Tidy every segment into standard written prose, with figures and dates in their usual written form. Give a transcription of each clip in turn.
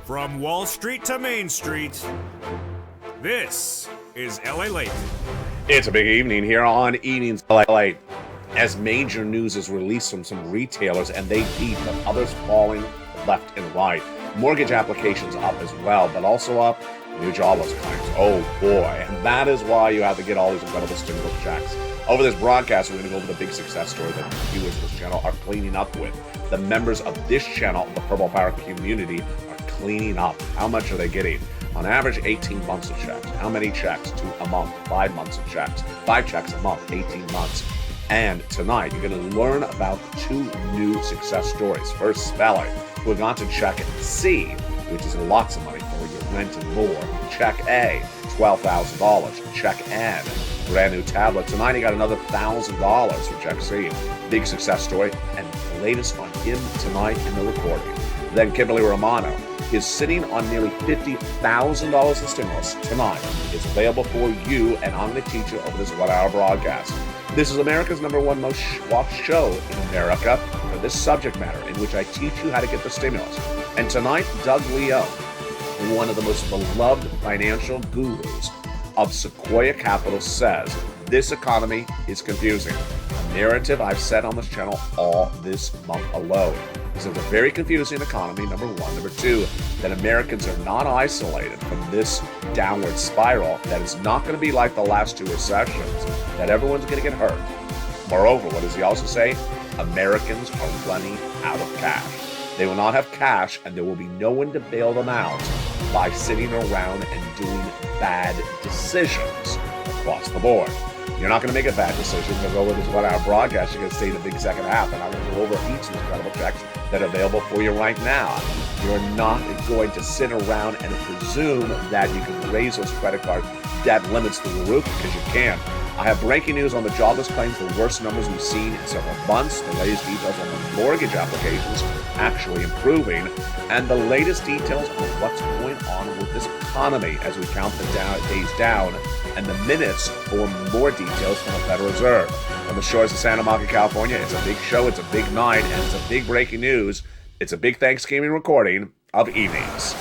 From Wall Street to Main Street, this is LALATE. It's a big evening here on Evenings LALATE as major news is released from some retailers and they beat, but others falling left and right. Mortgage applications up as well, but also up new jobless claims. Oh boy, and that is why you have to get all these incredible stimulus checks. Over this broadcast, we're going to go over the big success story that the viewers of this channel are cleaning up with. The members of this channel, the Purple Power community, are cleaning up. How much are they getting? On average, 18 months of checks. How many checks? 2 a month. 5 months of checks. 5 checks a month. 18 months. And tonight, you're going to learn about 2 new success stories. First, Spelling, who have gone to check C, which is lots of money for your rent and more. Check A, $12,000. Check N, brand new tablet. Tonight, he got another $1,000 for check C. Big success story, and the latest on him tonight in the recording. Then Kimberly Romano is sitting on nearly $50,000 in stimulus tonight. It's available for you, and I'm going to teach you over this 1-hour broadcast. This is America's #1 most watched show in America for this subject matter, in which I teach you how to get the stimulus. And tonight, Doug Leo, one of the most beloved financial gurus of Sequoia Capital, says this economy is confusing. A narrative I've said on this channel all this month alone. He says it's a very confusing economy, number 1. Number 2, that Americans are not isolated from this downward spiral, that it's not going to be like the last 2 recessions, that everyone's going to get hurt. Moreover, what does he also say? Americans are running out of cash. They will not have cash, and there will be no one to bail them out by sitting around and doing bad decisions across the board. You're not going to make a bad decision because over this 1-hour broadcast, you're going to stay the big second half, and I'm going to go over each of these incredible checks that are available for you right now. You're not going to sit around and presume that you can raise those credit card debt limits through the roof, because you can't. I have breaking news on the jobless claims, the worst numbers we've seen in several months, the latest details on the mortgage applications actually improving, and the latest details on what's going on with this economy as we count the days down, and the minutes for more details from the Federal Reserve. On the shores of Santa Monica, California, it's a big show, it's a big night, and it's a big breaking news. It's a big Thanksgiving recording of Evenings.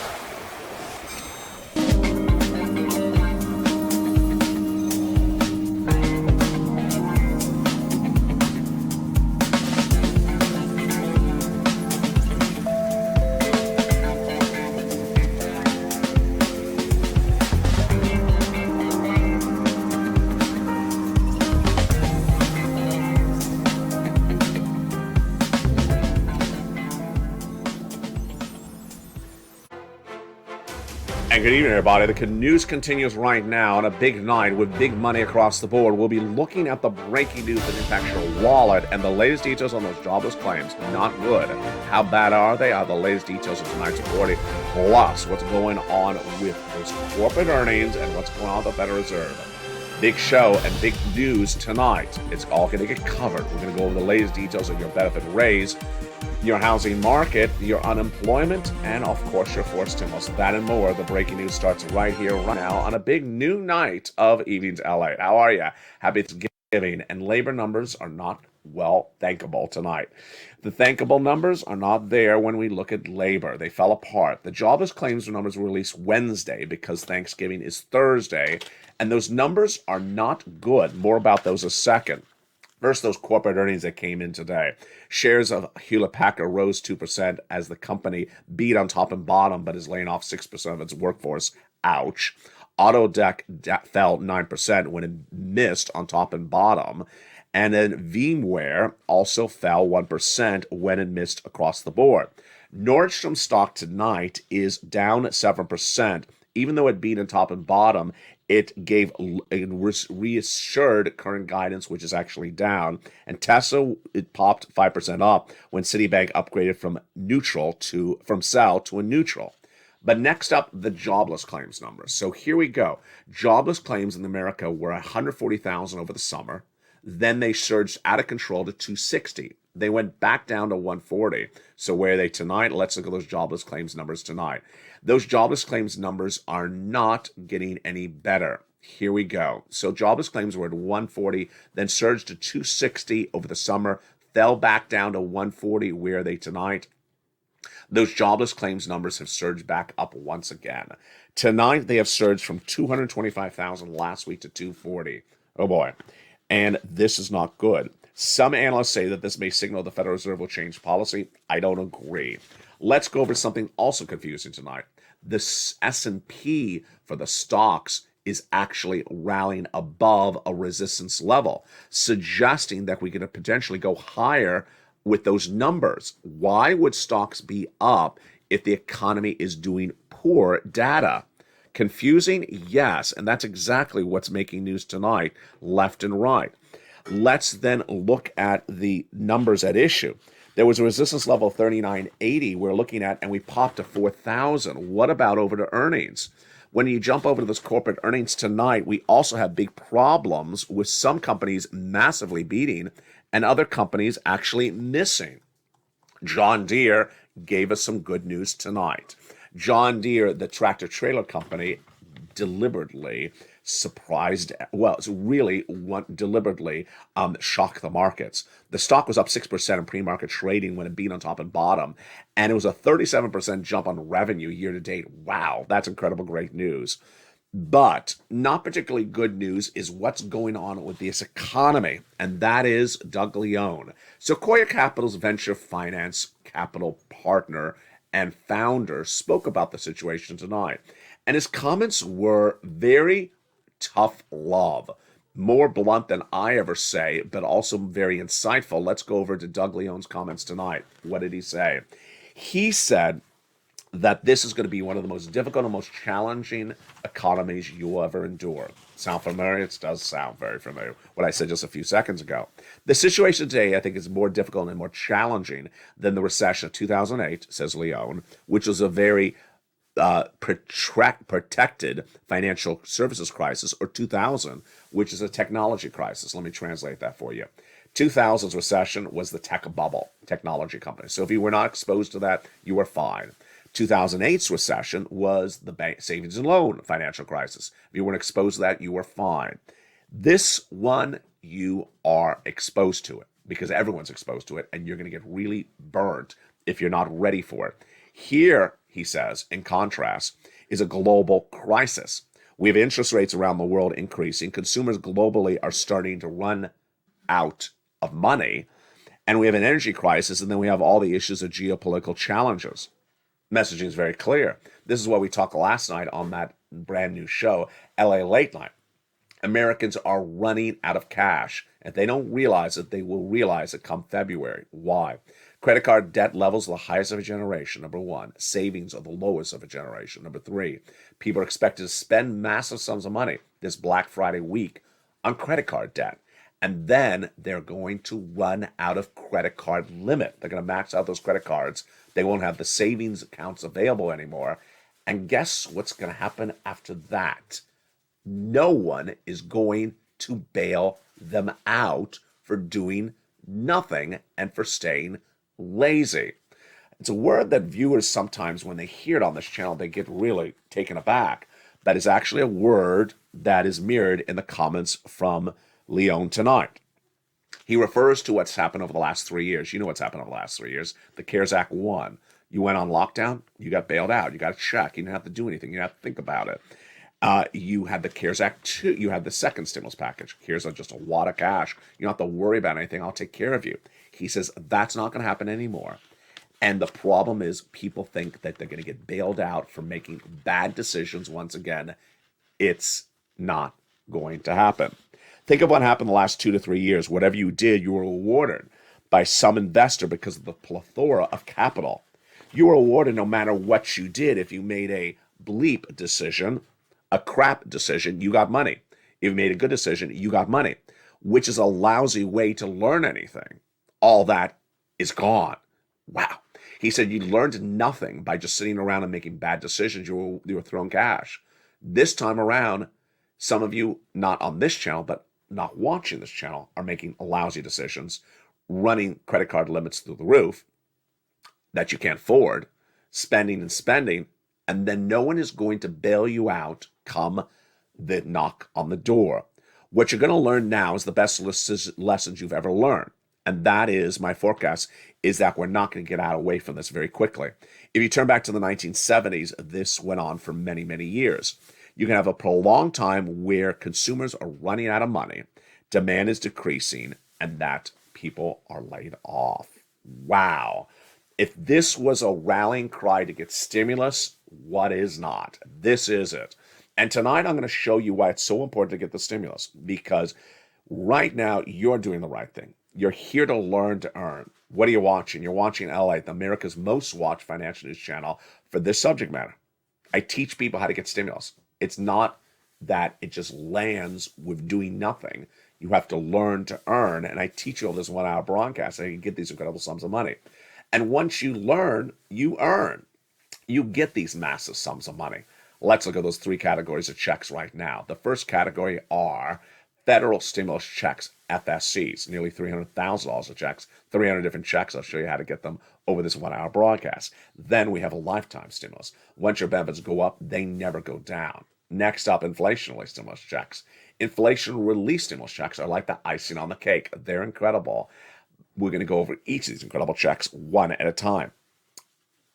And good evening, everybody. The news continues right now on a big night with big money across the board. We'll be looking at the breaking news that impacts your wallet and the latest details on those jobless claims. Not good. How bad are they? Are the latest details of tonight's reporting. Plus, what's going on with those corporate earnings and what's going on with the Federal Reserve. Big show and big news tonight. It's all going to get covered. We're going to go over the latest details of your benefit raise, your housing market, your unemployment, and of course your forced stimulus. That and more. The breaking news starts right here, right now, on a big new night of Evenings LA. How are you? Happy Thanksgiving. And labor numbers are not, well, thankable tonight. The thankable numbers are not there when we look at labor. They fell apart. The jobless claims numbers were released Wednesday because Thanksgiving is Thursday, and those numbers are not good. More about those in a second. First, those corporate earnings that came in today. Shares of Hewlett-Packard rose 2% as the company beat on top and bottom, but is laying off 6% of its workforce. Ouch. Autodesk fell 9% when it missed on top and bottom. And then VMware also fell 1% when it missed across the board. Nordstrom stock tonight is down 7%. Even though it beat on top and bottom, it reassured current guidance, which is actually down. And Tesla, it popped 5% up when Citibank upgraded from sell to a neutral. But next up, the jobless claims numbers. So here we go. Jobless claims in America were 140,000 over the summer. Then they surged out of control to 260. They went back down to 140. So where are they tonight? Let's look at those jobless claims numbers tonight. Those jobless claims numbers are not getting any better. Here we go. So jobless claims were at 140, then surged to 260 over the summer, fell back down to 140. Where are they tonight? Those jobless claims numbers have surged back up once again. Tonight, they have surged from 225,000 last week to 240. Oh boy. And this is not good. Some analysts say that this may signal the Federal Reserve will change policy. I don't agree. Let's go over something also confusing tonight. The S&P for the stocks is actually rallying above a resistance level, suggesting that we could potentially go higher with those numbers. Why would stocks be up if the economy is doing poor data? Confusing? Yes, and that's exactly what's making news tonight, left and right. Let's then look at the numbers at issue. There was a resistance level of 3980 we're looking at, and we popped to 4,000. What about over to earnings? When you jump over to those corporate earnings tonight, we also have big problems with some companies massively beating and other companies actually missing. John Deere gave us some good news tonight. John Deere, the tractor trailer company, deliberately surprised, well, it's really deliberately shocked the markets. The stock was up 6% in pre-market trading when it beat on top and bottom, and it was a 37% jump on revenue year to date. Wow, that's incredible, great news. But not particularly good news is what's going on with this economy, and that is Doug Leone. Sequoia Capital's venture finance capital partner and founder spoke about the situation tonight, and his comments were very tough love, more blunt than I ever say, but also very insightful. Let's go over to Doug Leone's comments tonight. What did he say? He said that this is going to be one of the most difficult and most challenging economies you'll ever endure. Sound familiar? It does sound very familiar, what I said just a few seconds ago. The situation today, I think, is more difficult and more challenging than the recession of 2008, says Leone, which was a very protected financial services crisis, or 2000, which is a technology crisis. Let me translate that for you. 2000's recession was the tech bubble, technology company. So if you were not exposed to that, you were fine. 2008's recession was the bank savings and loan financial crisis. If you weren't exposed to that, you were fine. This one, you are exposed to it because everyone's exposed to it, and you're going to get really burnt if you're not ready for it. Here, he says, in contrast, is a global crisis. We have interest rates around the world increasing. Consumers globally are starting to run out of money. And we have an energy crisis, and then we have all the issues of geopolitical challenges. Messaging is very clear. This is what we talked last night on that brand new show, LA Late Night. Americans are running out of cash. If they don't realize it, they will realize it come February. Why? Credit card debt levels are the highest of a generation, number one. Savings are the lowest of a generation, number three. People are expected to spend massive sums of money this Black Friday week on credit card debt. And then they're going to run out of credit card limit. They're going to max out those credit cards. They won't have the savings accounts available anymore. And guess what's going to happen after that? No one is going to bail them out for doing nothing and for staying lazy. It's a word that viewers sometimes, when they hear it on this channel, they get really taken aback. That is actually a word that is mirrored in the comments from Leone tonight. He refers to what's happened over the last 3 years. You know what's happened over the last 3 years. The CARES Act 1. You went on lockdown, you got bailed out. You got a check. You didn't have to do anything. You didn't have to think about it. You had the CARES Act 2. You had the second stimulus package. Here's just a wad of cash. You don't have to worry about anything. I'll take care of you. He says that's not going to happen anymore. And the problem is people think that they're going to get bailed out for making bad decisions once again. It's not going to happen. Think of what happened the last 2 to 3 years. Whatever you did, you were rewarded by some investor because of the plethora of capital. You were rewarded no matter what you did. If you made a bleep decision, a crap decision, you got money. If you made a good decision, you got money, which is a lousy way to learn anything. All that is gone. Wow. He said you learned nothing by just sitting around and making bad decisions. You were thrown cash. This time around, some of you, not on this channel, but not watching this channel, are making lousy decisions, running credit card limits through the roof that you can't afford, spending, and then no one is going to bail you out come the knock on the door. What you're going to learn now is the best lessons you've ever learned. And that is my forecast, is that we're not going to get out away from this very quickly. If you turn back to the 1970s, this went on for many, many years. You can have a prolonged time where consumers are running out of money, demand is decreasing, and that people are laid off. Wow. If this was a rallying cry to get stimulus, what is not? This is it. And tonight I'm going to show you why it's so important to get the stimulus, because right now you're doing the right thing. You're here to learn to earn. What are you watching? You're watching LALATE, America's most watched financial news channel, for this subject matter. I teach people how to get stimulus. It's not that it just lands with doing nothing. You have to learn to earn. And I teach you all this 1 hour broadcast so you can get these incredible sums of money. And once you learn, you earn. You get these massive sums of money. Let's look at those 3 categories of checks right now. The first category are federal stimulus checks, FSCs, nearly $300,000 of checks, 300 different checks. I'll show you how to get them over this 1 hour broadcast. Then we have a lifetime stimulus. Once your benefits go up, they never go down. Next up, inflation relief stimulus checks. Inflation relief stimulus checks are like the icing on the cake. They're incredible. We're going to go over each of these incredible checks one at a time.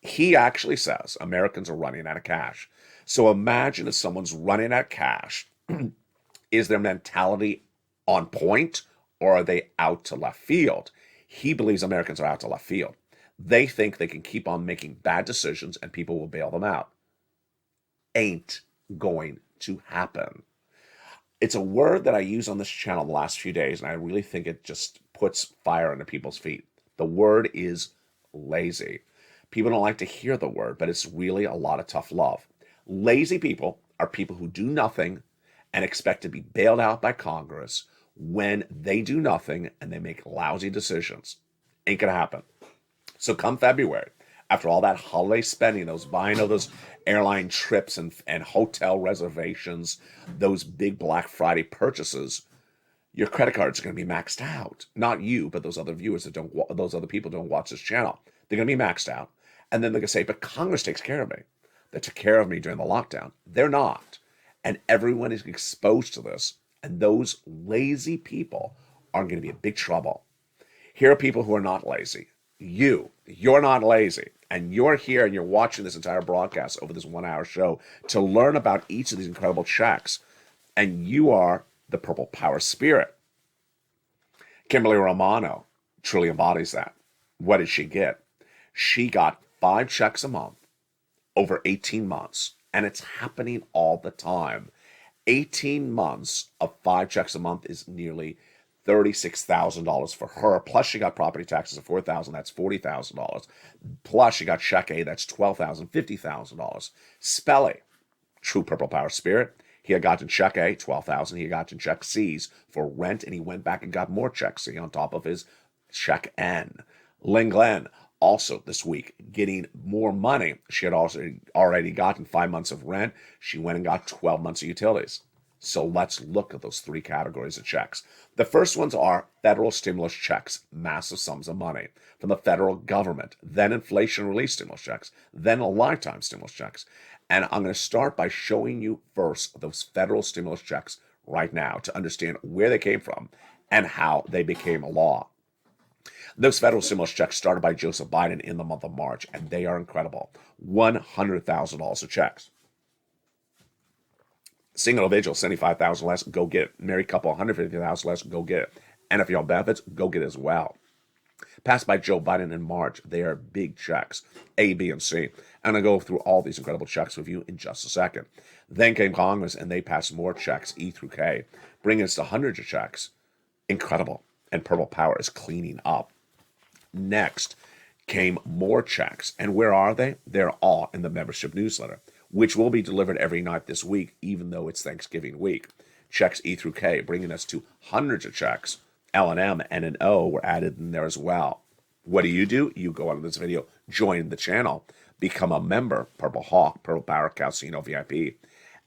He actually says Americans are running out of cash. So imagine if someone's running out of cash. Is their mentality on point, or are they out to left field? He believes Americans are out to left field. They think they can keep on making bad decisions and people will bail them out. Ain't going to happen. It's a word that I use on this channel the last few days, and I really think it just puts fire under people's feet. The word is lazy. People don't like to hear the word, but it's really a lot of tough love. Lazy people are people who do nothing and expect to be bailed out by Congress when they do nothing and they make lousy decisions. Ain't gonna happen. So come February, after all that holiday spending, those buying of those airline trips and hotel reservations, those big Black Friday purchases, your credit cards are going to be maxed out. Not you, but those other viewers that don't, those other people don't watch this channel. They're going to be maxed out. And then they're going to say, but Congress takes care of me. They took care of me during the lockdown. They're not. And everyone is exposed to this. And those lazy people are going to be in big trouble. Here are people who are not lazy. You're not lazy. And you're here and you're watching this entire broadcast over this 1 hour show to learn about each of these incredible checks. And you are the purple power spirit. Kimberly Romano truly embodies that. What did she get? She got 5 checks a month over 18 months. And it's happening all the time. 18 months of 5 checks a month is nearly $36,000 for her. Plus, she got property taxes of $4,000. That's $40,000. Plus, she got check A. That's $12,000, $50,000. Spelly, true purple power spirit. He had gotten check A, $12,000. He had gotten check C's for rent, and he went back and got more check C on top of his check N. Lynn Glenn, also this week, getting more money. She had also already gotten 5 months of rent. She went and got 12 months of utilities. So let's look at those 3 categories of checks. The first ones are federal stimulus checks, massive sums of money from the federal government, then inflation relief stimulus checks, then a lifetime stimulus checks. And I'm going to start by showing you first those federal stimulus checks right now to understand where they came from and how they became a law. Those federal stimulus checks started by Joseph Biden in the month of March, and they are incredible. $100,000 of checks. Single individual, $75,000 less, go get it. Married couple, $150,000 less, go get it. NFL benefits, go get it as well. Passed by Joe Biden in March, they are big checks, A, B, and C. I'm going to go through all these incredible checks with you in just a second. Then came Congress, and they passed more checks, E through K, bringing us to hundreds of checks. Incredible. And Purple Power is cleaning up. Next came more checks. And where are they? They're all in the membership newsletter, which will be delivered every night this week, even though it's Thanksgiving week. Checks E through K, bringing us to hundreds of checks. L and M, N and O were added in there as well. What do? You go on this video, join the channel, become a member, Purple Hawk, Purple Power Casino VIP,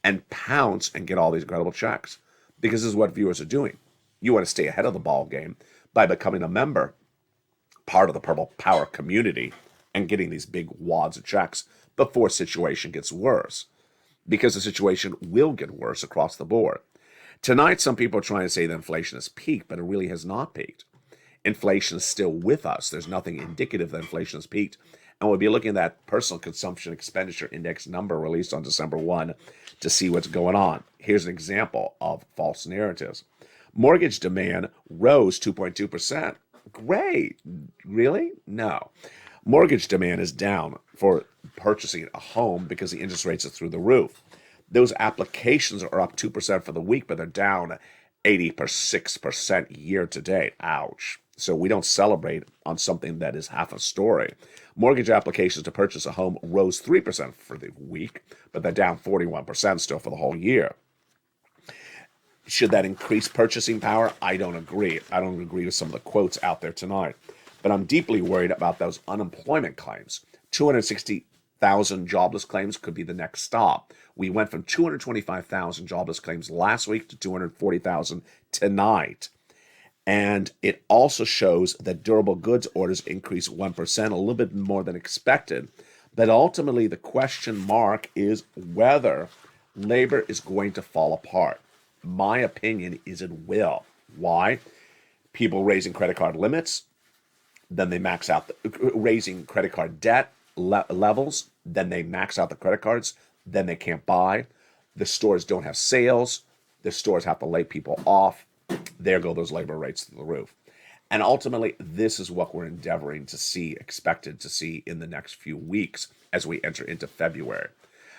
and pounce and get all these incredible checks. Because this is what viewers are doing. You want to stay ahead of the ball game by becoming a member, part of the Purple Power community, and getting these big wads of checks before situation gets worse. Because the situation will get worse across the board. Tonight, some people are trying to say that inflation has peaked, but it really has not peaked. Inflation is still with us. There's nothing indicative that inflation has peaked. And we'll be looking at that personal consumption expenditure index number released on December 1 to see what's going on. Here's an example of false narratives. Mortgage demand rose 2.2%. Great. Really? No. Mortgage demand is down for purchasing a home because the interest rates are through the roof. Those applications are up 2% for the week, but they're down 86% year to date. Ouch. So we don't celebrate on something that is half a story. Mortgage applications to purchase a home rose 3% for the week, but they're down 41% still for the whole year. Should that increase purchasing power? I don't agree. I don't agree with some of the quotes out there tonight. But I'm deeply worried about those unemployment claims. 260,000 jobless claims could be the next stop. We went from 225,000 jobless claims last week to 240,000 tonight. And it also shows that durable goods orders increased 1%, a little bit more than expected. But ultimately, the question mark is whether labor is going to fall apart. My opinion is it will. Why? People raising credit card limits, then they max out, raising credit card debt levels, then they max out the credit cards, then they can't buy. The stores don't have sales. The stores have to lay people off. There go those labor rates through the roof. And ultimately, this is what we're endeavoring to see, expected to see in the next few weeks as we enter into February.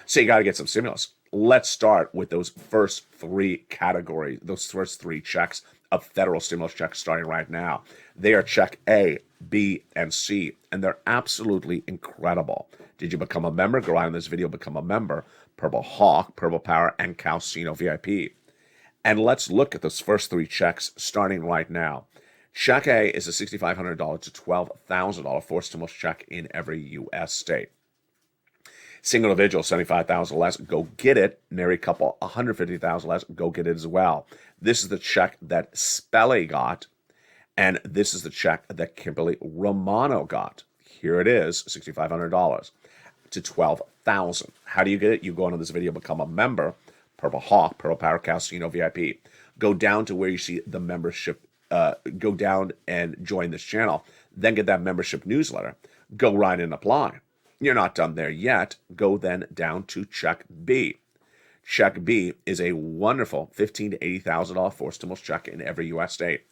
So you got to get some stimulus. Let's start with those first three categories, those first three checks of federal stimulus checks starting right now. They are check A, B, and C, and they're absolutely incredible. Did you become a member? Go right in this video, become a member. Purple Hawk, Purple Power, and Calcino VIP. And let's look at those first three checks starting right now. Check A is a $6,500 to $12,000 forced stimulus check in every U.S. state. Single individual, $75,000 less, go get it. Married couple, $150,000 less, go get it as well. This is the check that Spelly got, and this is the check that Kimberly Romano got. Here it is, $6,500 to $12,000. How do you get it? You go into this video, become a member. Purple Hawk, Purple Power, Calcino VIP. Go down to where you see the membership. Go down and join this channel. Then get that membership newsletter. Go right and apply. You're not done there yet. Go then down to check B. Check B is a wonderful $15,000 to $80,000 forced stimulus check in every U.S. state.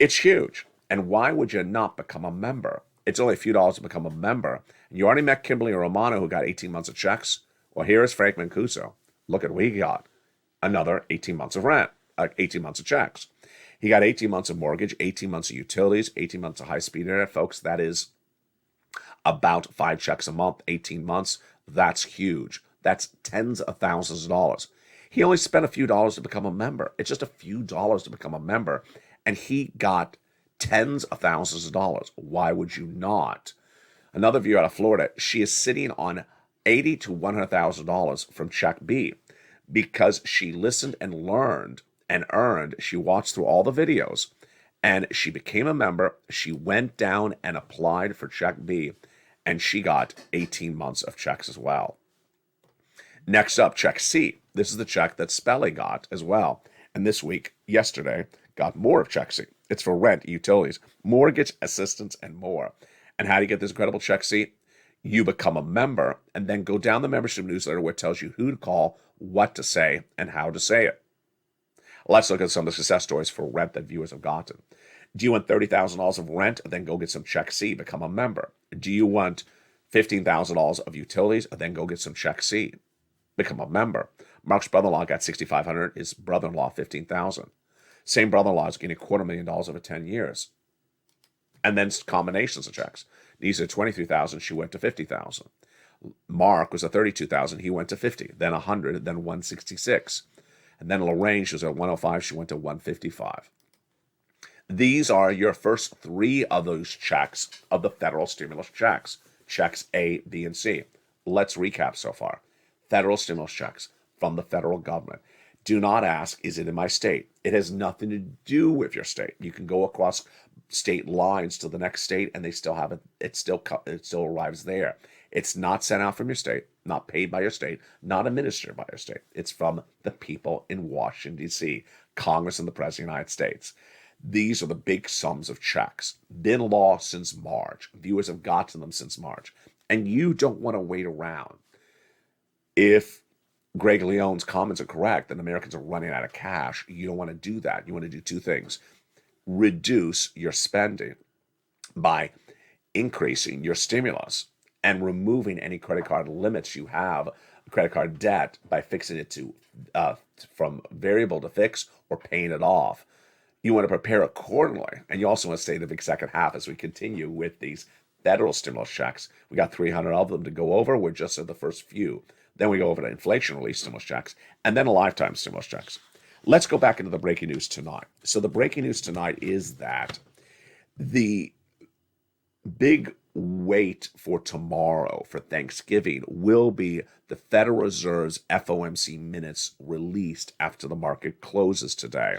It's huge. And why would you not become a member? It's only a few dollars to become a member. And you already met Kimberly Romano, who got 18 months of checks. Well, here is Frank Mancuso. Look at what he got. Another 18 months of rent, 18 months of checks. He got 18 months of mortgage, 18 months of utilities, 18 months of high-speed internet. Folks, that is about 5 checks a month, 18 months. That's huge. That's tens of thousands of dollars. He only spent a few dollars to become a member. It's just a few dollars to become a member. And he got tens of thousands of dollars. Why would you not? Another viewer out of Florida, she is sitting on $80,000 to $100,000 from check B because she listened and learned and earned. She watched through all the videos and she became a member. She went down and applied for check B and she got 18 months of checks as well. Next up, check C. This is the check that Spelly got as well. And this week, yesterday, got more of check C. It's for rent, utilities, mortgage assistance, and more. And how do you get this incredible check C? You become a member and then go down the membership newsletter where it tells you who to call, what to say, and how to say it. Let's look at some of the success stories for rent that viewers have gotten. Do you want $30,000 of rent? Then go get some check C, become a member. Do you want $15,000 of utilities? Then go get some check C, become a member. Mark's brother-in-law got $6,500. His brother-in-law $15,000. Same brother-in-law is getting $250,000 over 10 years. And then combinations of checks. These are $23,000. She went to $50,000. Mark was at $32,000. He went to $50,000, then $100,000, then $166,000. And then Lorraine, she was at $105,000. She went to $155,000. These are your first three of those checks of the federal stimulus checks. Checks A, B, and C. Let's recap so far. Federal stimulus checks from the federal government. Do not ask, is it in my state? It has nothing to do with your state. You can go across state lines to the next state and they still have it. It still arrives there. It's not sent out from your state, not paid by your state, not administered by your state. It's from the people in Washington, D.C., Congress and the President of the United States. These are the big sums of checks. Been law since March. Viewers have gotten them since March. And you don't want to wait around. If Greg Leone's comments are correct, that Americans are running out of cash, you don't want to do that. You want to do two things. Reduce your spending by increasing your stimulus and removing any credit card limits you have, credit card debt, by fixing it to from variable to fixed or paying it off. You want to prepare accordingly, and you also want to stay the big second half as we continue with these federal stimulus checks. We got 300 of them to go over. We're just at the first few. Then we go over to inflation relief stimulus checks, and then a lifetime stimulus checks. Let's go back into the breaking news tonight. So the breaking news tonight is that the big wait for tomorrow, for Thanksgiving, will be the Federal Reserve's FOMC minutes released after the market closes today.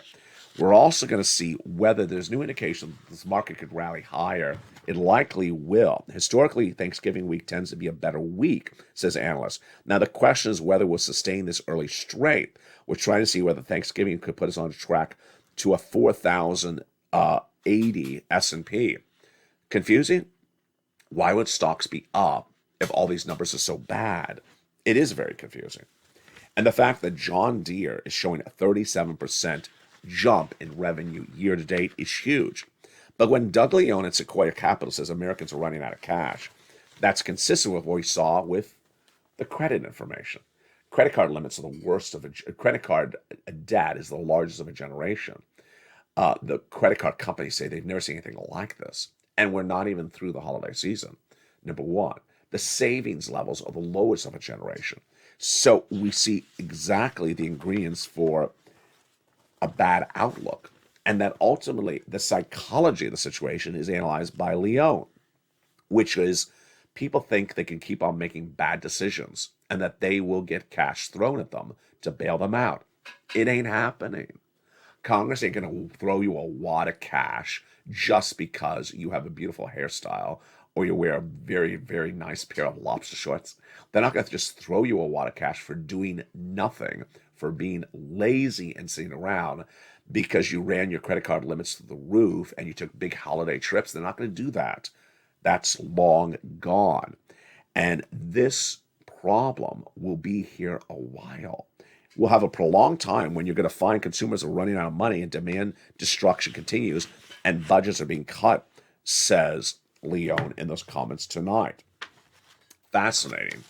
We're also going to see whether there's new indication this market could rally higher. It likely will. Historically, Thanksgiving week tends to be a better week, says analysts. Now, the question is whether we'll sustain this early strength. We're trying to see whether Thanksgiving could put us on track to a 4,080 S&P. Confusing? Why would stocks be up if all these numbers are so bad? It is very confusing. And the fact that John Deere is showing a 37% jump in revenue year to date is huge. But when Doug Leone at Sequoia Capital says Americans are running out of cash, that's consistent with what we saw with the credit information. Credit card limits are the worst of credit card debt is the largest of a generation. The credit card companies say they've never seen anything like this. And we're not even through the holiday season. Number one, the savings levels are the lowest of a generation. So we see exactly the ingredients for a bad outlook. And that ultimately the psychology of the situation is analyzed by Leone, which is people think they can keep on making bad decisions and that they will get cash thrown at them to bail them out. It ain't happening. Congress ain't going to throw you a wad of cash just because you have a beautiful hairstyle or you wear a very, very nice pair of lobster shorts. They're not going to just throw you a wad of cash for doing nothing, for being lazy and sitting around because you ran your credit card limits to the roof and you took big holiday trips. They're not going to do that. That's long gone. And this problem will be here a while. We'll have a prolonged time when you're going to find consumers are running out of money and demand destruction continues and budgets are being cut, says Leone in those comments tonight. Fascinating.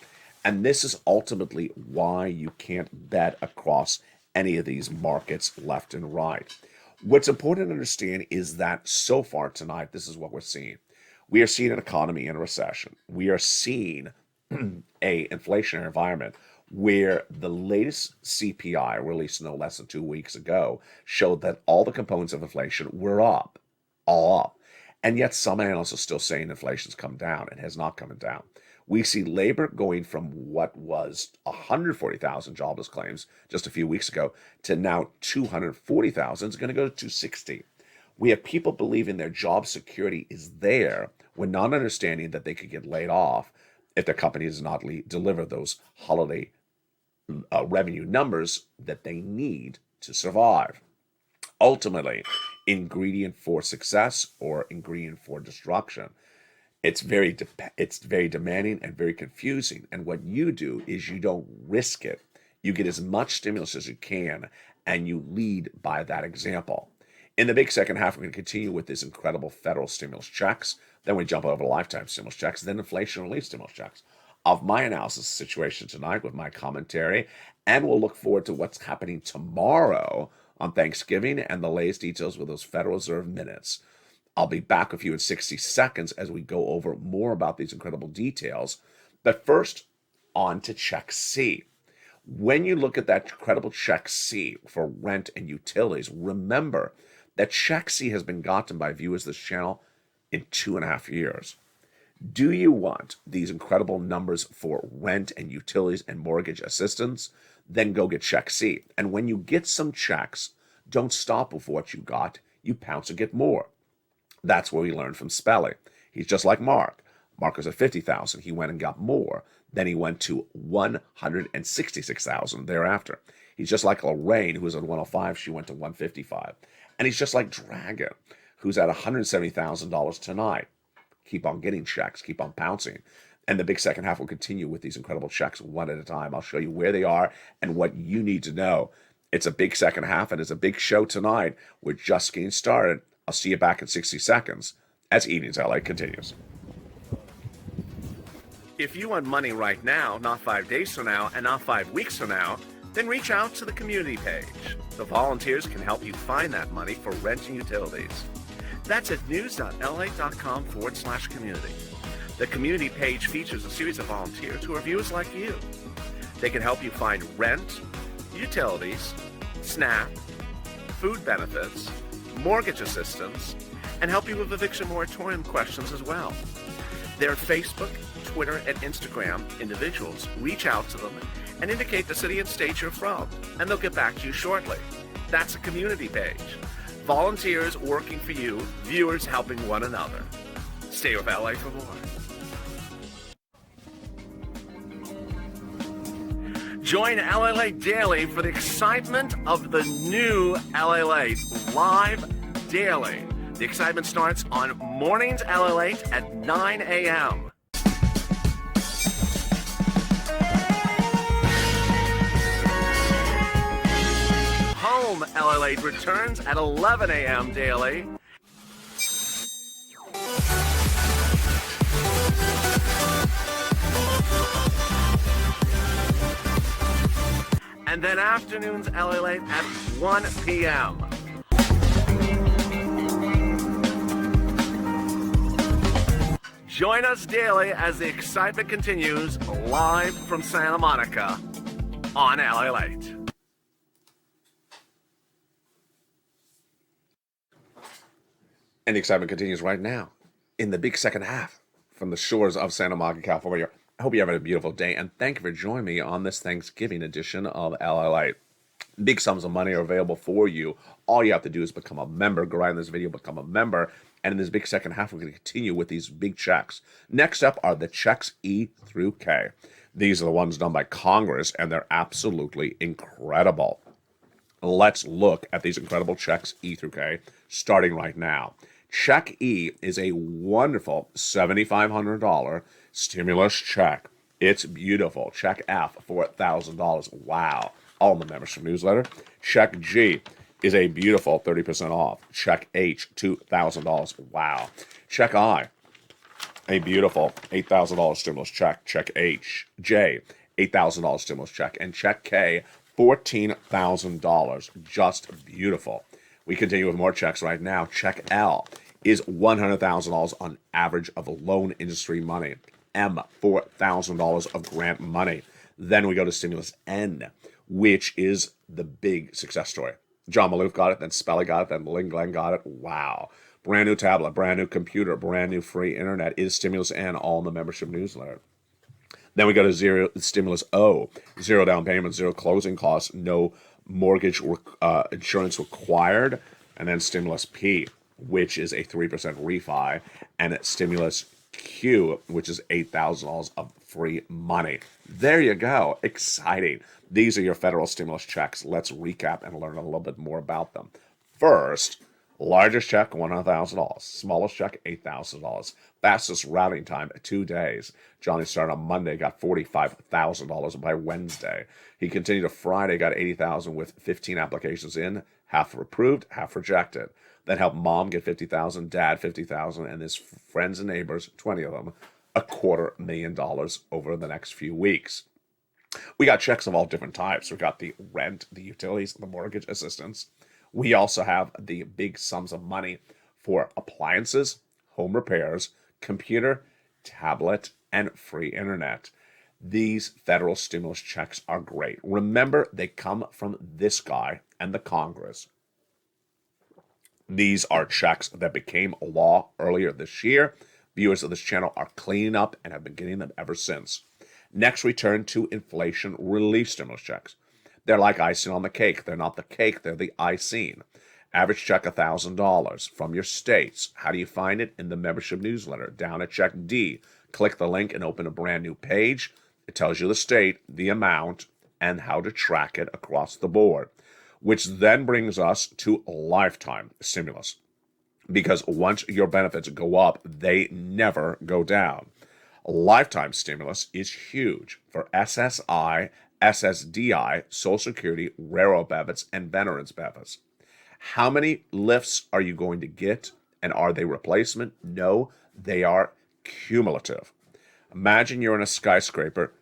And this is ultimately why you can't bet across any of these markets left and right. What's important to understand is that so far tonight, this is what we're seeing. We are seeing an economy in a recession. We are seeing a inflationary environment where the latest CPI, released no less than 2 weeks ago, showed that all the components of inflation were up, all up. And yet some analysts are still saying inflation's come down. It has not come down. We see labor going from what was 140,000 jobless claims just a few weeks ago to now 240,000. It's going to go to 260. We have people believing their job security is there when not understanding that they could get laid off if their company does not deliver those holiday revenue numbers that they need to survive. Ultimately, ingredient for success or ingredient for destruction. It's very demanding and very confusing. And what you do is you don't risk it. You get as much stimulus as you can, and you lead by that example. In the big second half, we're going to continue with this incredible federal stimulus checks. Then we jump over to lifetime stimulus checks, then inflation relief stimulus checks. Of my analysis situation tonight with my commentary, and we'll look forward to what's happening tomorrow on Thanksgiving and the latest details with those Federal Reserve minutes. I'll be back with you in 60 seconds as we go over more about these incredible details. But first, on to Check C. When you look at that incredible Check C for rent and utilities, remember that Check C has been gotten by viewers of this channel in 2.5 years. Do you want these incredible numbers for rent and utilities and mortgage assistance? Then go get Check C. And when you get some checks, don't stop with what you got. You pounce and get more. That's what we learned from Spelly. He's just like Mark. Mark was at 50,000. He went and got more. Then he went to 166,000 thereafter. He's just like Lorraine, who was at 105. She went to 155. And he's just like Dragon, who's at $170,000 tonight. Keep on getting checks, keep on bouncing. And the big second half will continue with these incredible checks one at a time. I'll show you where they are and what you need to know. It's a big second half and it's a big show tonight. We're just getting started. I'll see you back in 60 seconds as Evenings LA continues. If you want money right now, not 5 days from now, and not 5 weeks from now, then reach out to the community page. The volunteers can help you find that money for rent and utilities. That's at news.la.com/community. The community page features a series of volunteers who are viewers like you. They can help you find rent, utilities, SNAP, food benefits, mortgage assistance, and help you with eviction moratorium questions as well. Their Facebook, Twitter, and Instagram individuals reach out to them and indicate the city and state you're from, and they'll get back to you shortly. That's a community page. Volunteers working for you, viewers helping one another. Stay with LA for more. Join LALATE Daily for the excitement of the new LALATE live daily. The excitement starts on mornings LALATE at 9 a.m. Home LALATE returns at 11 a.m. daily. And then afternoons LALATE at 1 p.m. Join us daily as the excitement continues live from Santa Monica on LALATE. And the excitement continues right now in the big second half from the shores of Santa Monica, California. I hope you're having a beautiful day, and thank you for joining me on this Thanksgiving edition of LALATE. Big sums of money are available for you. All you have to do is become a member. Go right in this video, become a member. And in this big second half, we're going to continue with these big checks. Next up are the checks E through K. These are the ones done by Congress, and they're absolutely incredible. Let's look at these incredible checks E through K, starting right now. Check E is a wonderful $7,500 stimulus check. It's beautiful. Check F, $4,000. Wow. All in the membership newsletter. Check G is a beautiful 30% off. Check H, $2,000. Wow. Check I, a beautiful $8,000 stimulus check. Check H, J, $8,000 stimulus check. And check K, $14,000. Just beautiful. We continue with more checks right now. Check L is $100,000 on average of loan industry money. M, $4,000 of grant money. Then we go to stimulus N, which is the big success story. John Maloof got it, then Spelly got it, then Lynn Glenn got it. Wow. Brand new tablet, brand new computer, brand new free internet is stimulus N, all in the membership newsletter. Then we go to stimulus O, zero down payment, zero closing costs, no mortgage insurance required. And then stimulus P, which is a 3% refi, and stimulus Q, which is $8,000 of free money. There you go. Exciting. These are your federal stimulus checks. Let's recap and learn a little bit more about them. First, largest check, $100,000. Smallest check, $8,000. Fastest routing time, 2 days. Johnny started on Monday, got $45,000 by Wednesday. He continued to Friday, got $80,000 with 15 applications in, half approved, half rejected. Then helped mom get $50,000, dad $50,000, and his friends and neighbors, 20 of them, $250,000 over the next few weeks. We got checks of all different types. We got the rent, the utilities, the mortgage assistance. We also have the big sums of money for appliances, home repairs, computer, tablet, and free internet. These federal stimulus checks are great. Remember, they come from this guy and the Congress. These are checks that became law earlier this year. Viewers of this channel are cleaning up and have been getting them ever since. Next, we turn to inflation relief stimulus checks. They're like icing on the cake. They're not the cake, they're the icing. Average check, $1,000 from your states. How do you find it? In the membership newsletter. Down at check D, click the link and open a brand new page. It tells you the state, the amount, and how to track it across the board. which then brings us to lifetime stimulus. Because once your benefits go up, they never go down. Lifetime stimulus is huge for SSI, SSDI, Social Security, railroad benefits, and veterans benefits. How many lifts are you going to get? And are they replacement? No, they are cumulative. Imagine you're in a skyscraper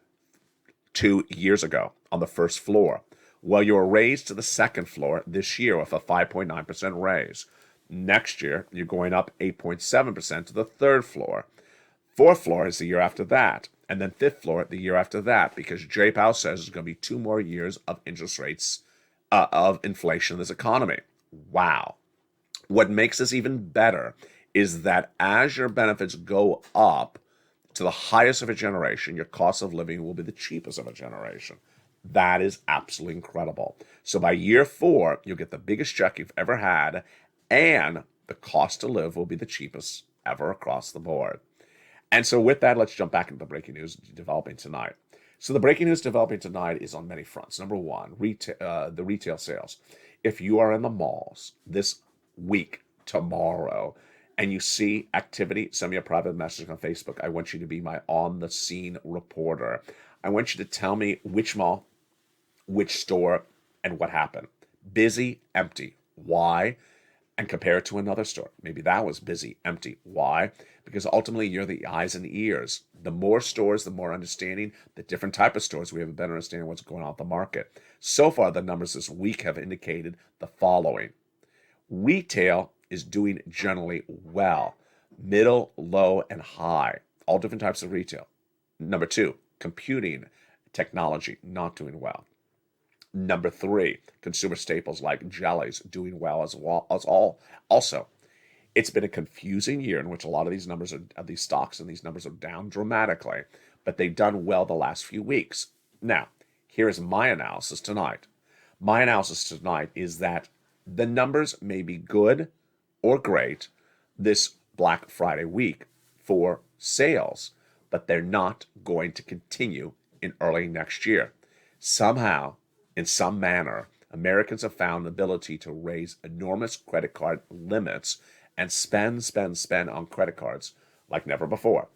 2 years ago on the first floor. Well, you were raised to the second floor this year with a 5.9% raise. Next year, you're going up 8.7% to the third floor. Fourth floor is the year after that. And then fifth floor the year after that, because Jay Powell says there's going to be 2 more years of interest rates, of inflation in this economy. Wow. What makes this even better is that as your benefits go up to the highest of a generation, your cost of living will be the cheapest of a generation. That is absolutely incredible. So by year 4, you'll get the biggest check you've ever had, and the cost to live will be the cheapest ever across the board. And so with that, let's jump back into the breaking news developing tonight. So the breaking news developing tonight is on many fronts. Number one, the retail sales. If you are in the malls this week, tomorrow, and you see activity, send me a private message on Facebook. I want you to be my on-the-scene reporter. I want you to tell me which mall, which store, and what happened. Busy, empty. Why? And compare it to another store. Maybe that was busy, empty. Why? Because ultimately you're the eyes and ears. The more stores, the more understanding. The different type of stores, we have a better understanding of what's going on at the market. So far, the numbers this week have indicated the following. Retail is doing generally well. Middle, low, and high. All different types of retail. Number 2, computing, technology, not doing well. Number 3, consumer staples like jellies doing well as well as all. Also, it's been a confusing year in which a lot of these numbers are these stocks and these numbers are down dramatically, but they've done well the last few weeks. Now, here is my analysis tonight. My analysis tonight is that the numbers may be good or great this Black Friday week for sales, but they're not going to continue in early next year. Somehow, in some manner, Americans have found the ability to raise enormous credit card limits and spend on credit cards like never before.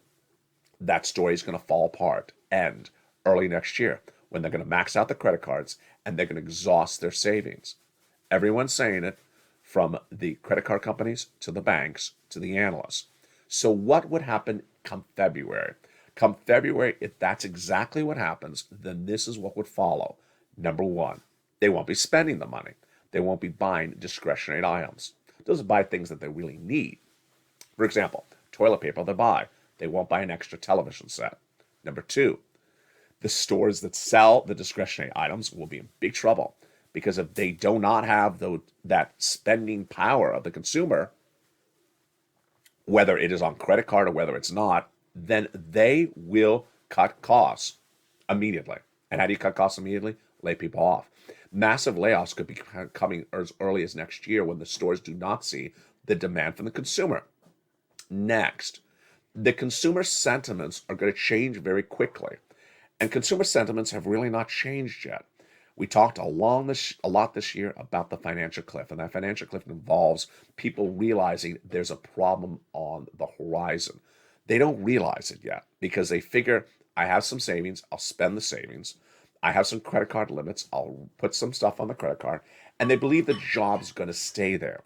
That story is going to fall apart, end early next year when they're going to max out the credit cards and they're going to exhaust their savings. Everyone's saying it, from the credit card companies to the banks to the analysts. So what would happen come February? Come February, if that's exactly what happens, then this is what would follow. Number 1, they won't be spending the money. They won't be buying discretionary items. Those buy things that they really need. For example, toilet paper they buy. They won't buy an extra television set. Number 2, the stores that sell the discretionary items will be in big trouble, because if they do not have that spending power of the consumer, whether it is on credit card or whether it's not, then they will cut costs immediately. And how do you cut costs immediately? Lay people off. Massive layoffs could be coming as early as next year when the stores do not see the demand from the consumer. Next, the consumer sentiments are going to change very quickly. And consumer sentiments have really not changed yet. We talked a lot this year about the financial cliff, and that financial cliff involves people realizing there's a problem on the horizon. They don't realize it yet because they figure, I have some savings, I'll spend the savings. I have some credit card limits, I'll put some stuff on the credit card, and they believe the job's going to stay there.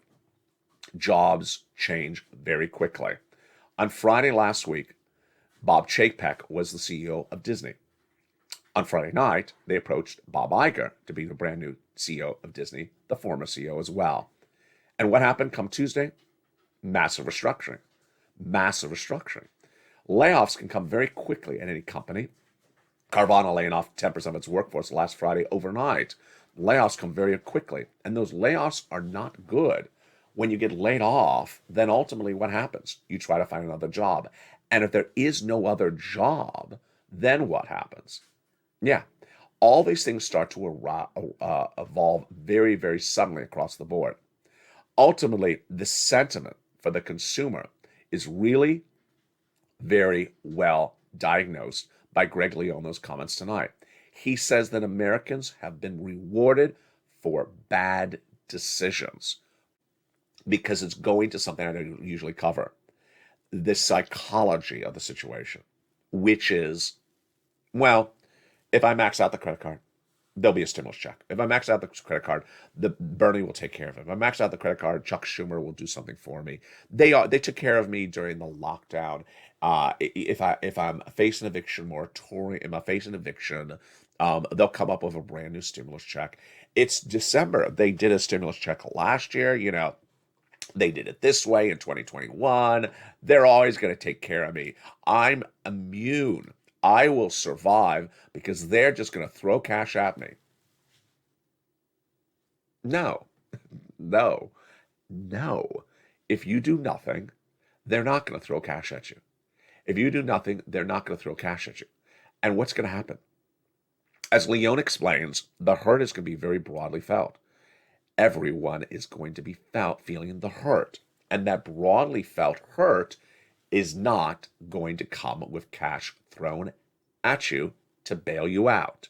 Jobs change very quickly. On Friday last week, Bob Chapek was the CEO of Disney. On Friday night, they approached Bob Iger to be the brand new CEO of Disney, the former CEO as well. And what happened come Tuesday? Massive restructuring. Massive restructuring. Layoffs can come very quickly at any company. Carvana laying off 10% of its workforce last Friday overnight. Layoffs come very quickly, and those layoffs are not good. When you get laid off, then ultimately what happens? You try to find another job. And if there is no other job, then what happens? Yeah, all these things start to evolve very, very suddenly across the board. Ultimately, the sentiment for the consumer is really very well diagnosed by Greg Lee on those comments tonight. He says that Americans have been rewarded for bad decisions because it's going to something I don't usually cover, the psychology of the situation, which is, well, if I max out the credit card, there'll be a stimulus check. If I max out the credit card, the Bernie will take care of it. If I max out the credit card, Chuck Schumer will do something for me. They took care of me during the lockdown. If I'm facing eviction moratorium, if I face an eviction, they'll come up with a brand new stimulus check. It's December. They did a stimulus check last year. They did it this way in 2021. They're always going to take care of me. I'm immune. I will survive because they're just going to throw cash at me. No, no, no. If you do nothing, they're not going to throw cash at you. If you do nothing, they're not going to throw cash at you. And what's going to happen? As Leon explains, the hurt is going to be very broadly felt. Everyone is going to be feeling the hurt. And that broadly felt hurt is not going to come with cash thrown at you to bail you out.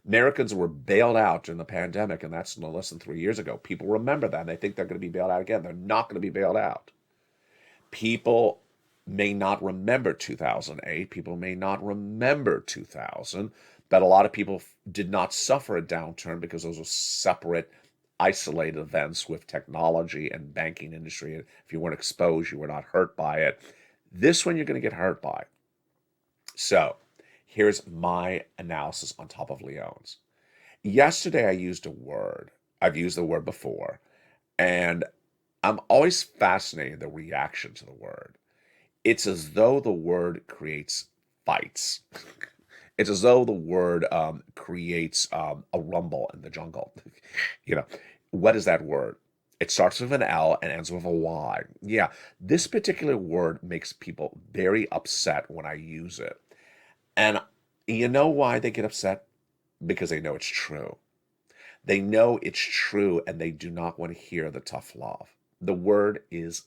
Americans were bailed out during the pandemic, and that's no less than 3 years ago. People remember that, and they think they're going to be bailed out again. They're not going to be bailed out. People may not remember 2008. People may not remember 2000, but a lot of people did not suffer a downturn because those were separate, isolated events with technology and banking industry. If you weren't exposed, you were not hurt by it. This one you're going to get hurt by. So here's my analysis on top of Leon's. Yesterday I used a word. I've used the word before, and I'm always fascinated the reaction to the word. It's as though the word creates fights. It's as though the word creates a rumble in the jungle. What is that word? It starts with an L and ends with a Y. Yeah, this particular word makes people very upset when I use it. And you know why they get upset? Because they know it's true. They know it's true and they do not want to hear the tough love. The word is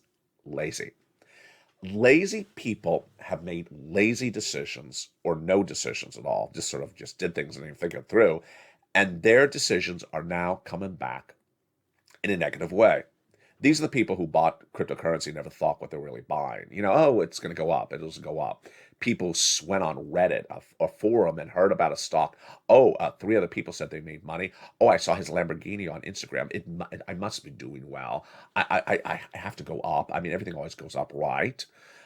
lazy. Lazy people have made lazy decisions or no decisions at all, just did things and didn't think it through. And their decisions are now coming back in a negative way. These are the people who bought cryptocurrency, never thought what they're really buying. It's going to go up. It doesn't go up. People went on Reddit, a forum, and heard about a stock. Three other people said they made money. I saw his Lamborghini on Instagram. I must be doing well. I have to go up. I mean, everything always goes up, right?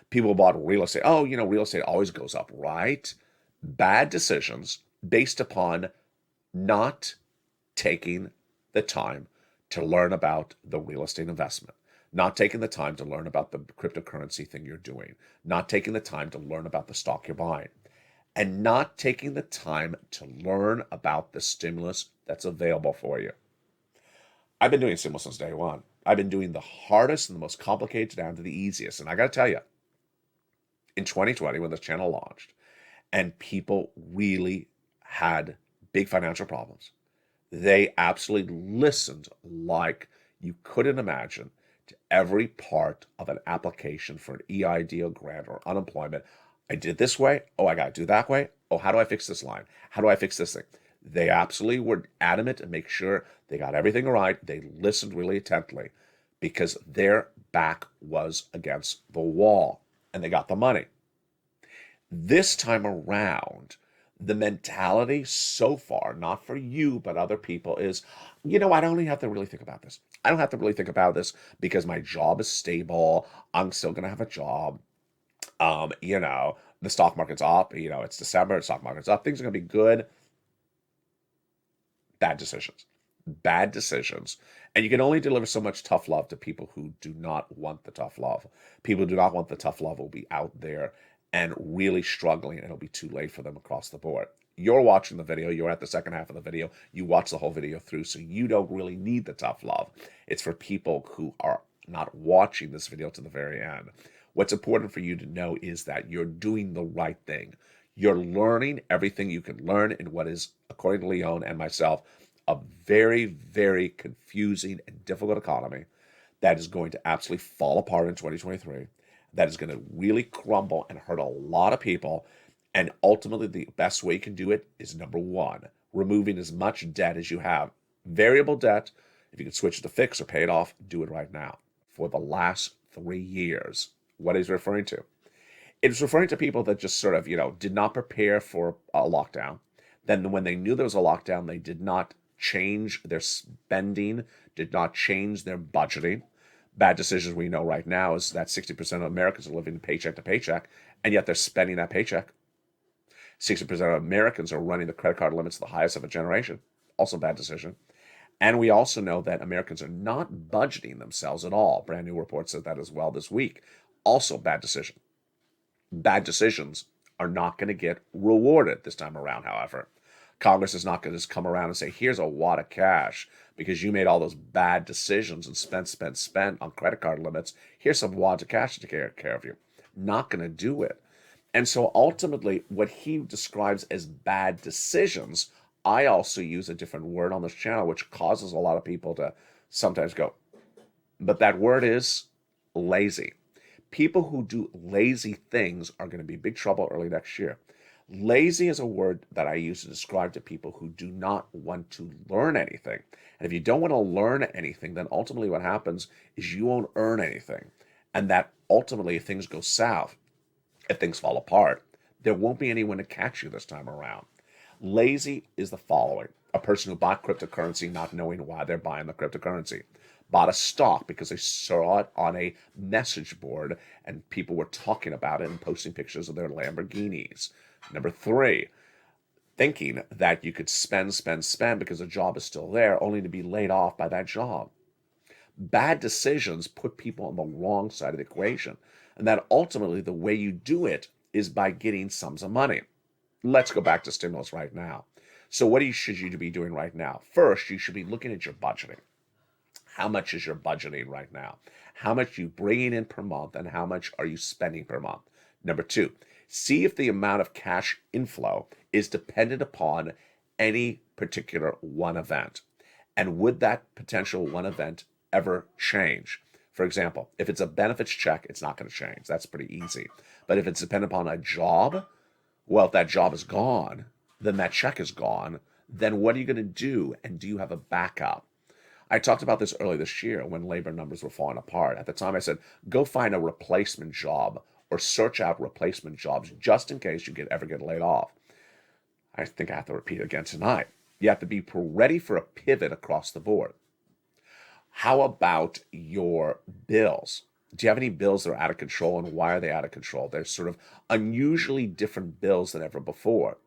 People bought real estate. Real estate always goes up, right? Bad decisions based upon not taking the time to learn about the real estate investment, not taking the time to learn about the cryptocurrency thing you're doing, not taking the time to learn about the stock you're buying, and not taking the time to learn about the stimulus that's available for you. I've been doing stimulus since day one. I've been doing the hardest and the most complicated down to the easiest. And I got to tell you, in 2020, when this channel launched, and people really had big financial problems, they absolutely listened like you couldn't imagine to every part of an application for an EID or grant or unemployment. I did it this way. I got to do that way. How do I fix this line? How do I fix this thing? They absolutely were adamant and make sure they got everything right. They listened really attentively because their back was against the wall and they got the money. This time around, the mentality so far, not for you, but other people is, I don't only have to really think about this. I don't have to really think about this because my job is stable. I'm still going to have a job. The stock market's up. It's December. The stock market's up. Things are going to be good. Bad decisions. Bad decisions. And you can only deliver so much tough love to people who do not want the tough love. People who do not want the tough love will be out there and really struggling, and it'll be too late for them across the board. You're watching the video. You're at the second half of the video. You watch the whole video through, so you don't really need the tough love. It's for people who are not watching this video to the very end. What's important for you to know is that you're doing the right thing. You're learning everything you can learn in what is, according to Leon and myself, a very, very confusing and difficult economy that is going to absolutely fall apart in 2023. That is going to really crumble and hurt a lot of people. And ultimately, the best way you can do it is, number one, removing as much debt as you have. Variable debt, if you can switch it to fixed or pay it off, do it right now. For the last 3 years, what is referring to? It's referring to people that just sort of, did not prepare for a lockdown. Then when they knew there was a lockdown, they did not change their spending, did not change their budgeting. Bad decisions we know right now is that 60% of Americans are living paycheck to paycheck, and yet they're spending that paycheck. 60% of Americans are running the credit card limits the highest of a generation. Also bad decision. And we also know that Americans are not budgeting themselves at all. Brand new report said that as well this week. Also bad decision. Bad decisions are not going to get rewarded this time around, however. Congress is not going to just come around and say, here's a wad of cash because you made all those bad decisions and spent on credit card limits. Here's some wads of cash to take care of you. Not going to do it. And so ultimately, what he describes as bad decisions, I also use a different word on this channel, which causes a lot of people to sometimes go, but that word is lazy. People who do lazy things are going to be in big trouble early next year. Lazy is a word that I use to describe to people who do not want to learn anything. And if you don't want to learn anything, then ultimately what happens is you won't earn anything. And that ultimately, if things go south, if things fall apart, there won't be anyone to catch you this time around. Lazy is the following: a person who bought cryptocurrency not knowing why they're buying the cryptocurrency. Bought a stock because they saw it on a message board and people were talking about it and posting pictures of their Lamborghinis. Number 3, thinking that you could spend because a job is still there, only to be laid off by that job. Bad decisions put people on the wrong side of the equation. And that ultimately the way you do it is by getting sums of money. Let's go back to stimulus right now. So what should you be doing right now? First, you should be looking at your budgeting. How much is your budgeting right now? How much are you bringing in per month and how much are you spending per month? Number 2, see if the amount of cash inflow is dependent upon any particular one event. And would that potential one event ever change? For example, if it's a benefits check, it's not going to change. That's pretty easy. But if it's dependent upon a job, well, if that job is gone, then that check is gone. Then what are you going to do? And do you have a backup? I talked about this earlier this year when labor numbers were falling apart. At the time, I said, go find a replacement job or search out replacement jobs just in case you ever get laid off. I think I have to repeat it again tonight. You have to be ready for a pivot across the board. How about your bills? Do you have any bills that are out of control, and why are they out of control? They're sort of unusually different bills than ever before.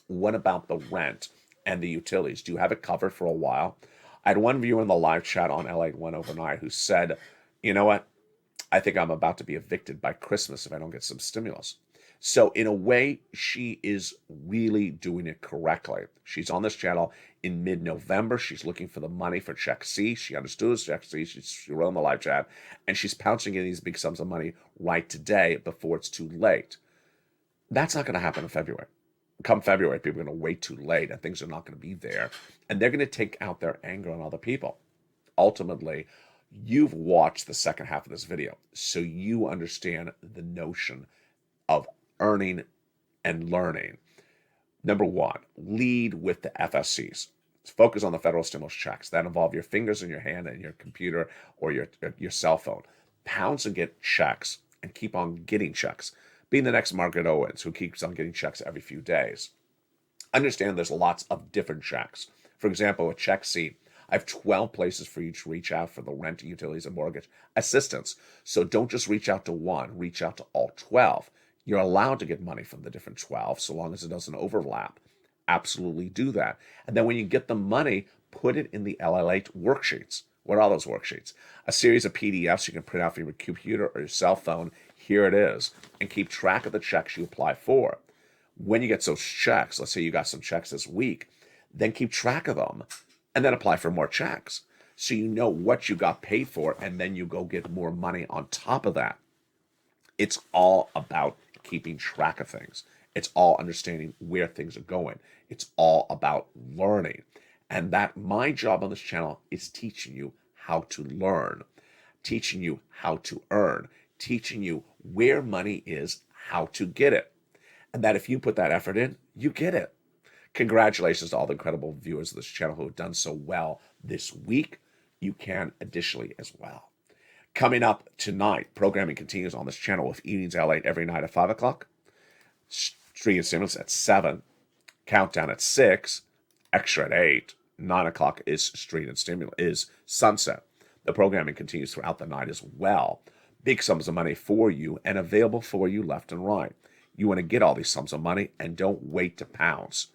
What about the rent and the utilities? Do you have it covered for a while? I had one viewer in the live chat on LALATE overnight who said, you know what? I think I'm about to be evicted by Christmas if I don't get some stimulus. So in a way, she is really doing it correctly. She's on this channel in mid-November. She's looking for the money for Check C. She understood Check C. She wrote in the live chat, and she's pouncing in these big sums of money right today before it's too late. That's not going to happen in February. Come February, people are going to wait too late, and things are not going to be there, and they're going to take out their anger on other people. Ultimately, you've watched the second half of this video, so you understand the notion of earning and learning. Number 1, lead with the FSCs. Focus on the federal stimulus checks that involve your fingers in your hand and your computer or your cell phone. Pounce and get checks and keep on getting checks. Being the next Margaret Owens who keeps on getting checks every few days. Understand there's lots of different checks. For example, with Check C, I have 12 places for you to reach out for the rent, utilities, and mortgage assistance. So don't just reach out to one, reach out to all 12. You're allowed to get money from the different 12 so long as it doesn't overlap. Absolutely do that. And then when you get the money, put it in the LALATE worksheets. What are those worksheets? A series of PDFs you can print out from your computer or your cell phone. Here it is. And keep track of the checks you apply for. When you get those checks, let's say you got some checks this week, then keep track of them and then apply for more checks. So you know what you got paid for, and then you go get more money on top of that. It's all about keeping track of things. It's all understanding where things are going. It's all about learning. And that my job on this channel is teaching you how to learn, teaching you how to earn, teaching you where money is, how to get it. And that if you put that effort in, you get it. Congratulations to all the incredible viewers of this channel who have done so well this week. You can additionally as well. Coming up tonight, programming continues on this channel with Evenings LALATE every night at 5 o'clock. Street and Stimulus at 7. Countdown at 6. Extra at 8. 9 o'clock is Street and Stimulus, is Sunset. The programming continues throughout the night as well. Big sums of money for you and available for you left and right. You want to get all these sums of money and don't wait to pounce.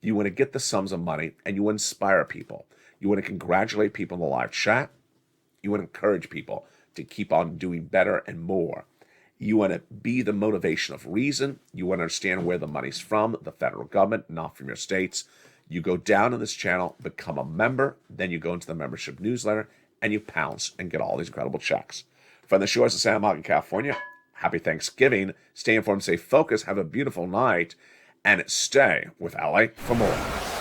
You want to get the sums of money and you inspire people. You want to congratulate people in the live chat. You want to encourage people to keep on doing better and more. You want to be the motivation of reason. You want to understand where the money's from, the federal government, not from your states. You go down to this channel, become a member, then you go into the membership newsletter, and you pounce and get all these incredible checks. From the shores of Santa Monica, California, happy Thanksgiving. Stay informed, stay focused, have a beautiful night, and stay with LA for more.